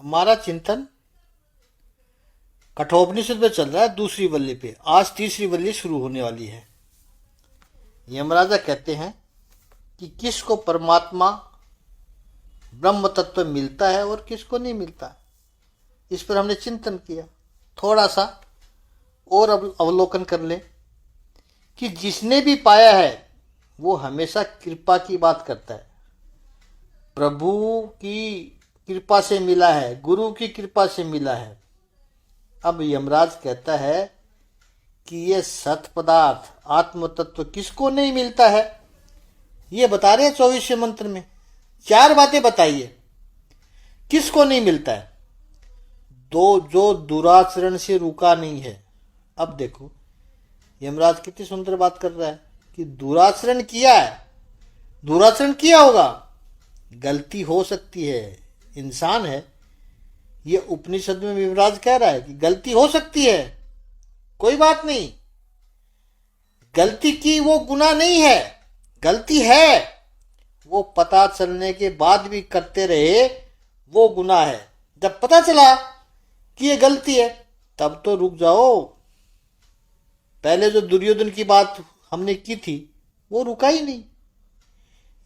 हमारा चिंतन कठोपनिषद में चल रहा है, दूसरी वल्ली पे। आज तीसरी वल्ली शुरू होने वाली है। यमराजा कहते हैं कि किसको परमात्मा ब्रह्म तत्व मिलता है और किसको नहीं मिलता। इस पर हमने चिंतन किया। थोड़ा सा और अवलोकन कर लें कि जिसने भी पाया है वो हमेशा कृपा की बात करता है। प्रभु की कृपा से मिला है, गुरु की कृपा से मिला है। अब यमराज कहता है कि ये सत पदार्थ आत्म तत्व किसको नहीं मिलता है। ये बता रहे हैं 24वें मंत्र में। 4 बातें बताइए किसको नहीं मिलता है। जो दुराचरण से रुका नहीं है। अब देखो यमराज कितनी सुंदर बात कर रहा है कि दुराचरण किया है। दुराचरण किया होगा, गलती हो सकती है, इंसान है। ये उपनिषद में यमराज कह रहा है कि गलती हो सकती है, कोई बात नहीं। गलती की वो गुनाह नहीं है, गलती है। वो पता चलने के बाद भी करते रहे वो गुनाह है। जब पता चला कि ये गलती है तब तो रुक जाओ। पहले जो दुर्योधन की बात हमने की थी वो रुका ही नहीं।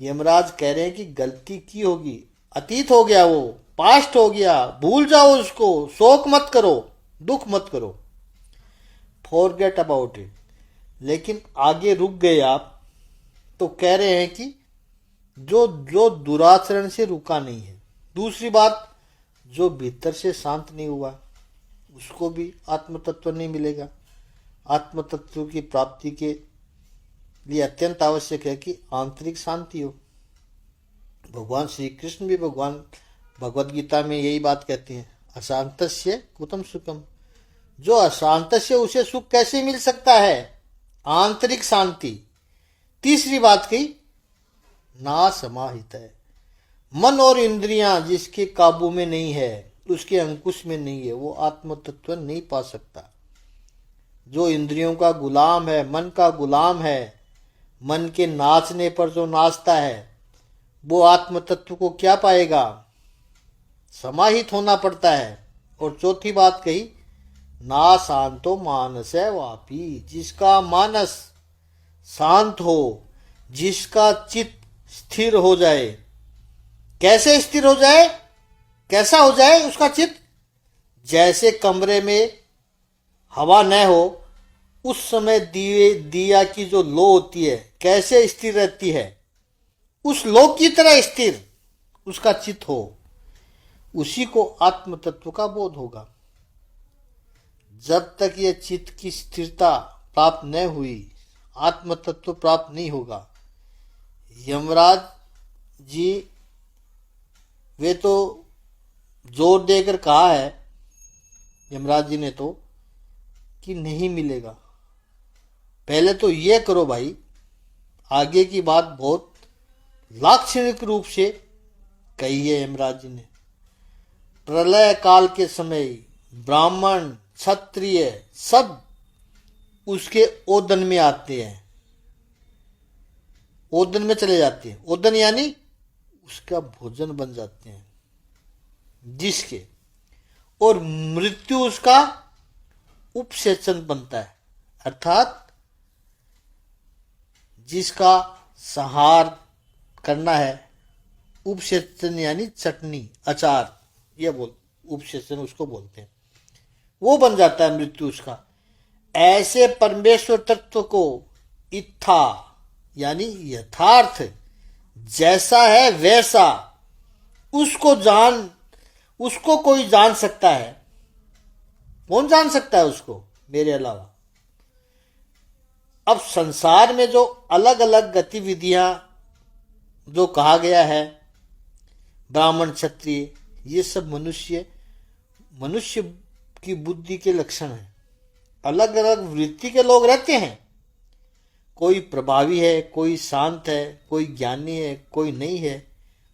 यमराज कह रहे हैं कि गलती की होगी, अतीत हो गया, वो पास्ट हो गया, भूल जाओ उसको, शोक मत करो, दुख मत करो, फॉरगेट अबाउट इट। लेकिन आगे रुक गए आप तो कह रहे हैं कि जो दुराचरण से रुका नहीं है। दूसरी बात, जो भीतर से शांत नहीं हुआ उसको भी आत्म तत्व नहीं मिलेगा। आत्म तत्व की प्राप्ति के लिए अत्यंत आवश्यक है कि आंतरिक शांति हो। भगवान श्री कृष्ण भी भगवद गीता में यही बात कहते हैं, अशांतस्य कुतम सुखम। जो अशांत से उसे सुख कैसे मिल सकता है? आंतरिक शांति। तीसरी बात कही, ना समाहित है। मन और इंद्रियां जिसके काबू में नहीं है, उसके अंकुश में नहीं है, वो आत्म तत्व नहीं पा सकता। जो इंद्रियों का गुलाम है, मन का गुलाम है, मन के नाचने पर जो नाचता है, वो आत्म तत्व को क्या पाएगा? समाहित होना पड़ता है। और चौथी बात कही, ना शांतो मानस है वापी। जिसका मानस शांत हो, जिसका चित्त स्थिर हो जाए। कैसे स्थिर हो जाए? कैसा हो जाए उसका चित्त? जैसे कमरे में हवा न हो उस समय दिया की जो लो होती है कैसे स्थिर रहती है, उस लो की तरह स्थिर उसका चित्त हो, उसी को आत्म तत्व का बोध होगा। जब तक ये चित्त की स्थिरता प्राप्त न हुई, आत्म तत्व प्राप्त नहीं होगा। यमराज जी वे तो जोर देकर कहा है, यमराज जी ने तो, कि नहीं मिलेगा। पहले तो ये करो भाई, आगे की बात बहुत लाक्षणिक रूप से कही है यमराज जी ने। प्रलय काल के समय ब्राह्मण क्षत्रिय सब उसके ओदन में आते हैं, ओदन में चले जाते हैं। ओदन यानी उसका भोजन बन जाते हैं जिसके, और मृत्यु उसका उपसेचन बनता है, अर्थात जिसका संहार करना है। उपसेचन यानी चटनी, अचार, ये उपसेचन उसको बोलते हैं। वो बन जाता है मृत्यु उसका। ऐसे परमेश्वर तत्व को इत्था यानी यथार्थ जैसा है वैसा उसको कोई जान सकता है। कौन जान सकता है उसको मेरे अलावा? अब संसार में जो अलग अलग गतिविधियां जो कहा गया है, ब्राह्मण क्षत्रिय, ये सब मनुष्य की बुद्धि के लक्षण हैं। अलग अलग वृत्ति के लोग रहते हैं। कोई प्रभावी है, कोई शांत है, कोई ज्ञानी है, कोई नहीं है,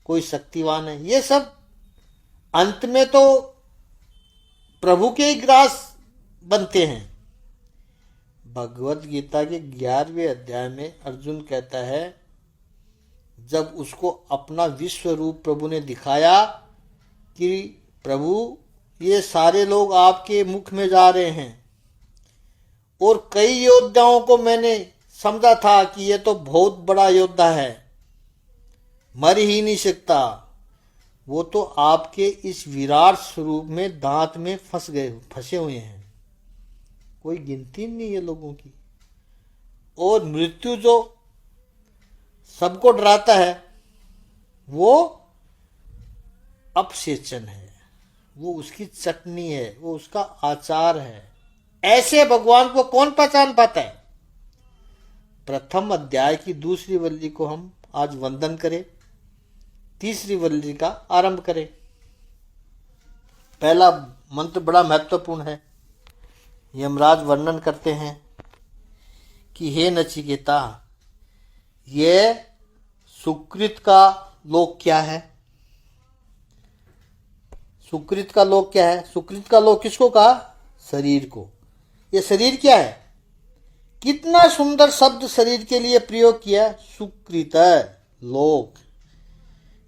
कोई शक्तिवान है। ये सब अंत में तो प्रभु के ही ग्रास बनते हैं। भगवत गीता के 11वें अध्याय में अर्जुन कहता है, जब उसको अपना विश्व रूप प्रभु ने दिखाया कि प्रभु ये सारे लोग आपके मुख में जा रहे हैं और कई योद्धाओं को मैंने समझा था कि ये तो बहुत बड़ा योद्धा है, मर ही नहीं सकता, वो तो आपके इस विराट स्वरूप में दांत में फंसे हुए हैं, कोई गिनती नहीं है लोगों की। और मृत्यु जो सबको डराता है वो अपसेचन है, वो उसकी चटनी है, वो उसका आचार है। ऐसे भगवान को कौन पहचान पाता है? प्रथम अध्याय की दूसरी वल्ली को हम आज वंदन करें, तीसरी वल्ली का आरंभ करें। पहला मंत्र बड़ा महत्वपूर्ण है। यमराज वर्णन करते हैं कि हे नचिकेता, ये सुकृत का लोक क्या है? सुकृत का लोक क्या है? सुकृत का लोक किसको कहा? शरीर को। ये शरीर क्या है? कितना सुंदर शब्द शरीर के लिए प्रयोग किया, सुकृत लोक।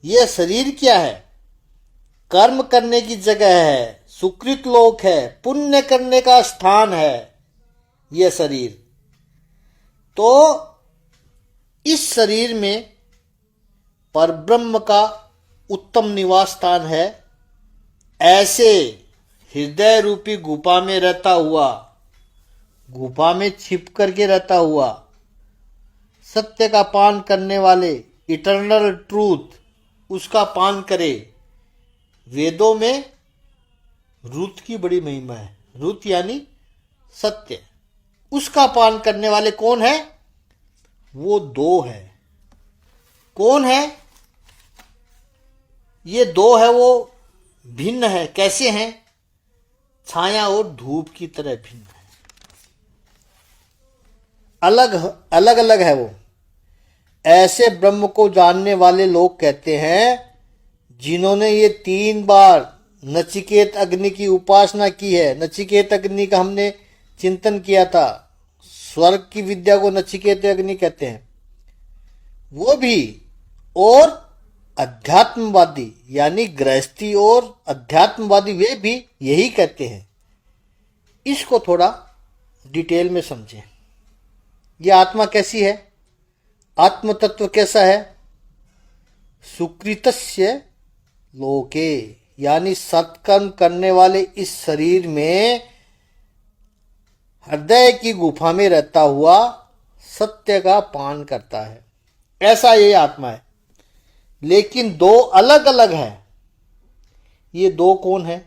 ये शरीर क्या है? कर्म करने की जगह है, सुकृत लोक है, पुण्य करने का स्थान है यह शरीर। तो इस शरीर में परब्रह्म का उत्तम निवास स्थान है। ऐसे हृदय रूपी गुफा में रहता हुआ, गुफा में छिप करके रहता हुआ, सत्य का पान करने वाले, इटर्नल ट्रूथ, उसका पान करे। वेदों में रुत की बड़ी महिमा है। रुत यानी सत्य, उसका पान करने वाले कौन है? वो दो है। कौन है? ये दो है, वो भिन्न है। कैसे हैं? छाया और धूप की तरह भिन्न है, अलग अलग अलग है वो। ऐसे ब्रह्म को जानने वाले लोग कहते हैं, जिन्होंने ये 3 बार नचिकेत अग्नि की उपासना की है। नचिकेत अग्नि का हमने चिंतन किया था। स्वर्ग की विद्या को नचिकेत अग्नि कहते हैं। वो भी, और अध्यात्मवादी यानी गृहस्थी और अध्यात्मवादी वे भी यही कहते हैं। इसको थोड़ा डिटेल में समझें। ये आत्मा कैसी है? आत्म तत्व कैसा है? सुकृतस्य लोके, यानी सत्कर्म करने वाले इस शरीर में हृदय की गुफा में रहता हुआ सत्य का पान करता है, ऐसा ये आत्मा है। लेकिन दो अलग अलग है। ये दो कौन है?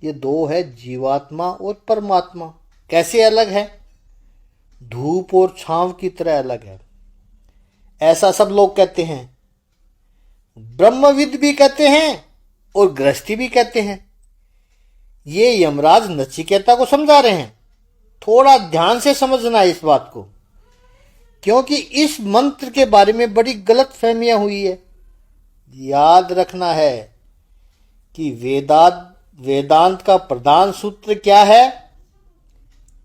ये दो है जीवात्मा और परमात्मा। कैसे अलग है? धूप और छांव की तरह अलग है, ऐसा सब लोग कहते हैं। ब्रह्मविद भी कहते हैं और गृहस्थी भी कहते हैं। ये यमराज नचिकेता को समझा रहे हैं। थोड़ा ध्यान से समझना है इस बात को, क्योंकि इस मंत्र के बारे में बड़ी गलत फहमियां हुई है। याद रखना है कि वेदांत का प्रधान सूत्र क्या है?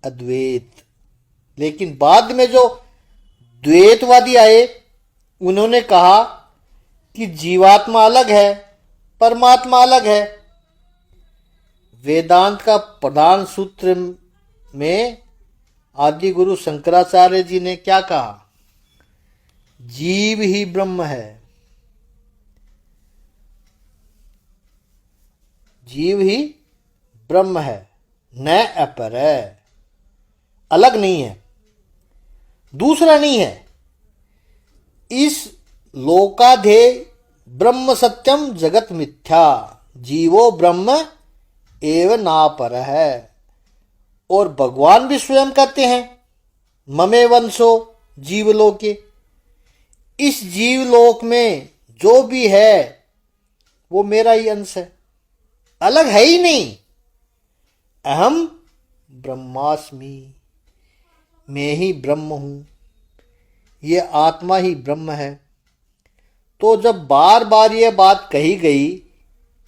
अद्वैत। लेकिन बाद में जो द्वैतवादी आए, उन्होंने कहा कि जीवात्मा अलग है, परमात्मा अलग है। वेदांत का प्रधान सूत्र में आदि गुरु शंकराचार्य जी ने क्या कहा? जीव ही ब्रह्म है। जीव ही ब्रह्म है, न अपर है, अलग नहीं है, दूसरा नहीं है। इस लोकाधेय ब्रह्म सत्यम जगत मिथ्या, जीवो ब्रह्म एव नापर है। और भगवान भी स्वयं कहते हैं, ममे वंशो जीवलोके, इस जीवलोक में जो भी है वो मेरा ही अंश है, अलग है ही नहीं। अहम ब्रह्मास्मि, मैं ही ब्रह्म हूं, ये आत्मा ही ब्रह्म है। तो जब बार बार ये बात कही गई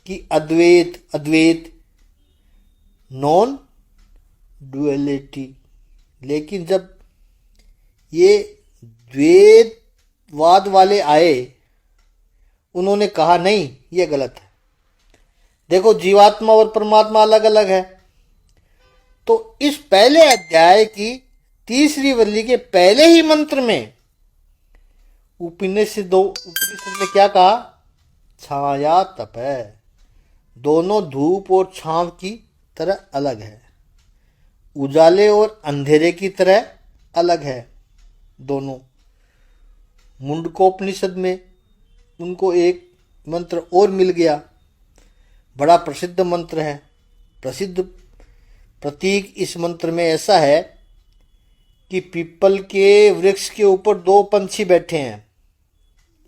कि अद्वैत अद्वैत, नॉन डुअलिटी, लेकिन जब ये द्वैतवाद वाले आए, उन्होंने कहा नहीं, ये गलत है। देखो जीवात्मा और परमात्मा अलग अलग है। तो इस पहले अध्याय की तीसरी वल्ली के पहले ही मंत्र में उपनिषद ने क्या कहा? छाया तप है। दोनों धूप और छांव की तरह अलग है, उजाले और अंधेरे की तरह अलग है दोनों। मुंडकोपनिषद में उनको एक मंत्र और मिल गया, बड़ा प्रसिद्ध मंत्र है। प्रसिद्ध प्रतीक इस मंत्र में ऐसा है कि पीपल के वृक्ष के ऊपर दो पंछी बैठे हैं।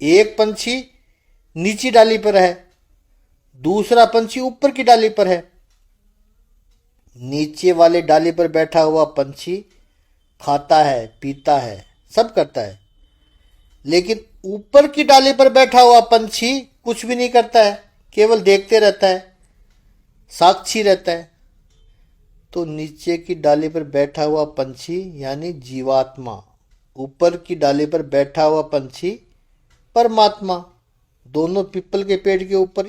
एक पंछी नीची डाली पर है, दूसरा पंछी ऊपर की डाली पर है। नीचे वाले डाली पर बैठा हुआ पंछी खाता है, पीता है, सब करता है, लेकिन ऊपर की डाली पर बैठा हुआ पंछी कुछ भी नहीं करता है, केवल देखते रहता है, साक्षी रहता है। तो नीचे की डाली पर बैठा हुआ पंछी यानी जीवात्मा, ऊपर की डाली पर बैठा हुआ पंछी परमात्मा। दोनों पीपल के पेड़ के ऊपर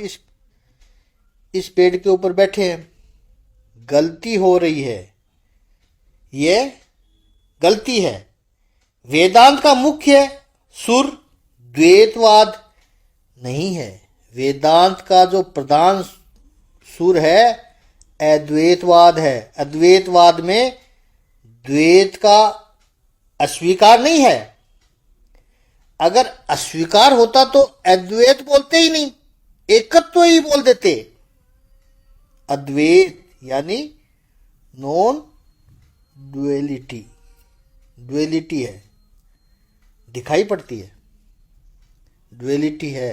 इस पेड़ के ऊपर बैठे हैं। गलती हो रही है, ये गलती है। वेदांत का मुख्य सुर द्वैतवाद नहीं है। वेदांत का जो प्रधान सुर है अद्वैतवाद है। अद्वैतवाद में द्वैत का अस्वीकार नहीं है। अगर अस्वीकार होता तो अद्वैत बोलते ही नहीं, एकत्व ही बोल देते। अद्वैत यानी नॉन ड्युअलिटी, ड्युअलिटी है, दिखाई पड़ती है, ड्युअलिटी है,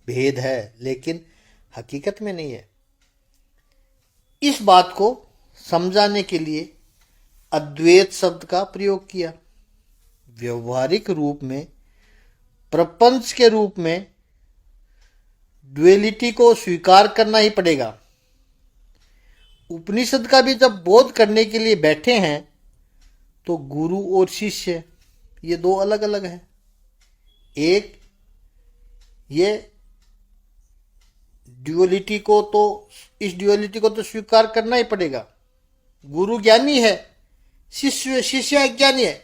भेद है, लेकिन हकीकत में नहीं है। इस बात को समझाने के लिए अद्वैत शब्द का प्रयोग किया। व्यवहारिक रूप में, प्रपंच के रूप में ड्युअलिटी को स्वीकार करना ही पड़ेगा। उपनिषद का भी जब बोध करने के लिए बैठे हैं तो गुरु और शिष्य ये दो अलग अलग हैं। एक ये ड्युअलिटी को तो, इस ड्युअलिटी को तो स्वीकार करना ही पड़ेगा। गुरु ज्ञानी है, शिष्य अज्ञानी है।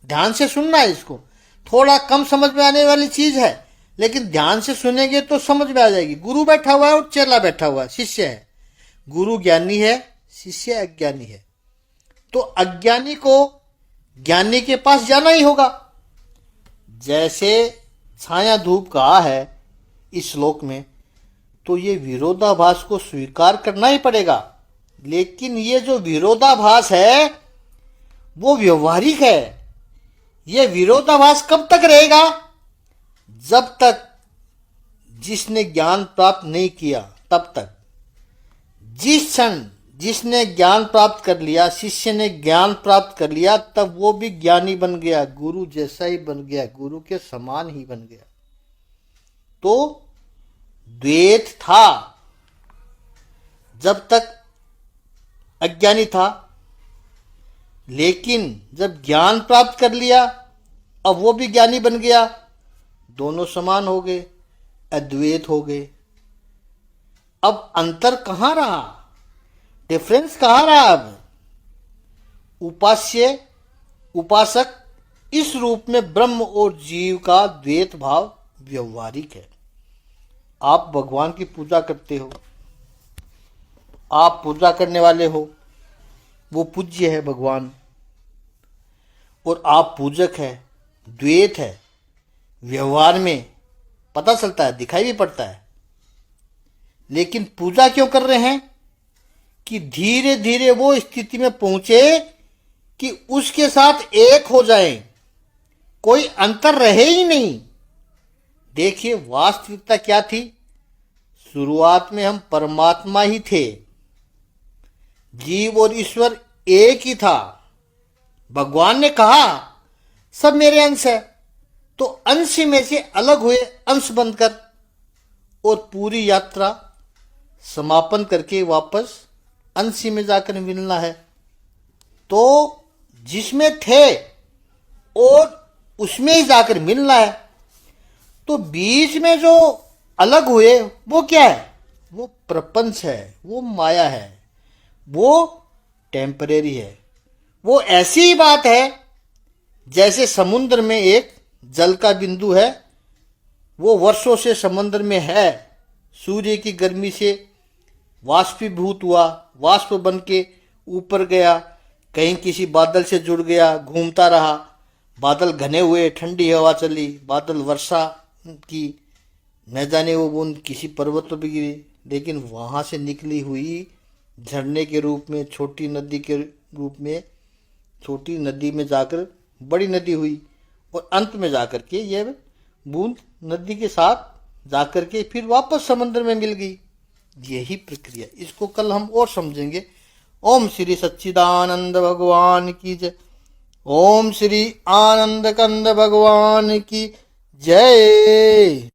ध्यान से सुनना है इसको। थोड़ा कम समझ में आने वाली चीज है, लेकिन ध्यान से सुनेंगे तो समझ में आ जाएगी। गुरु बैठा हुआ है और चेला बैठा हुआ है, शिष्य है। गुरु ज्ञानी है, शिष्य अज्ञानी है। तो अज्ञानी को ज्ञानी के पास जाना ही होगा। जैसे छाया धूप कहा है इस श्लोक में, तो ये विरोधाभास को स्वीकार करना ही पड़ेगा। लेकिन ये जो विरोधाभास है वो व्यवहारिक है। ये विरोधाभास कब तक रहेगा? जब तक जिसने ज्ञान प्राप्त नहीं किया तब तक। जिस क्षण जिसने ज्ञान प्राप्त कर लिया, शिष्य ने ज्ञान प्राप्त कर लिया, तब वो भी ज्ञानी बन गया, गुरु जैसा ही बन गया, गुरु के समान ही बन गया। तो द्वैत था जब तक अज्ञानी था, लेकिन जब ज्ञान प्राप्त कर लिया अब वो भी ज्ञानी बन गया, दोनों समान हो गए, अद्वैत हो गए। अब अंतर कहां रहा? डिफरेंस कहां रहा? अब उपास्य उपासक इस रूप में ब्रह्म और जीव का द्वैत भाव व्यवहारिक है। आप भगवान की पूजा करते हो, आप पूजा करने वाले हो, वो पूज्य है भगवान, और आप पूजक है, द्वैत है। व्यवहार में पता चलता है, दिखाई भी पड़ता है। लेकिन पूजा क्यों कर रहे हैं? कि धीरे धीरे वो स्थिति में पहुंचे कि उसके साथ एक हो जाएं, कोई अंतर रहे ही नहीं। देखिए वास्तविकता क्या थी। शुरुआत में हम परमात्मा ही थे, जीव और ईश्वर एक ही था। भगवान ने कहा सब मेरे अंश है, तो अंश में से अलग हुए अंश बनकर, और पूरी यात्रा समापन करके वापस अंश में जाकर मिलना है। तो जिसमें थे और उसमें ही जाकर मिलना है। तो बीच में जो अलग हुए वो क्या है? वो प्रपंच है, वो माया है, वो टेम्परेरी है। वो ऐसी ही बात है जैसे समुद्र में एक जल का बिंदु है, वो वर्षों से समुद्र में है, सूर्य की गर्मी से वाष्पीभूत हुआ, वाष्प बन के ऊपर गया, कहीं किसी बादल से जुड़ गया, घूमता रहा, बादल घने हुए, ठंडी हवा चली, बादल वर्षा की, न जाने वो बूंद किसी पर्वत पर गिरी, लेकिन वहां से निकली हुई झरने के रूप में, छोटी नदी के रूप में, छोटी नदी में जाकर बड़ी नदी हुई, और अंत में जाकर के यह बूंद नदी के साथ जाकर के फिर वापस समंदर में मिल गई। यही प्रक्रिया, इसको कल हम और समझेंगे। ओम श्री सच्चिदानंद भगवान की जय। ओम श्री आनंद कंद भगवान की जय।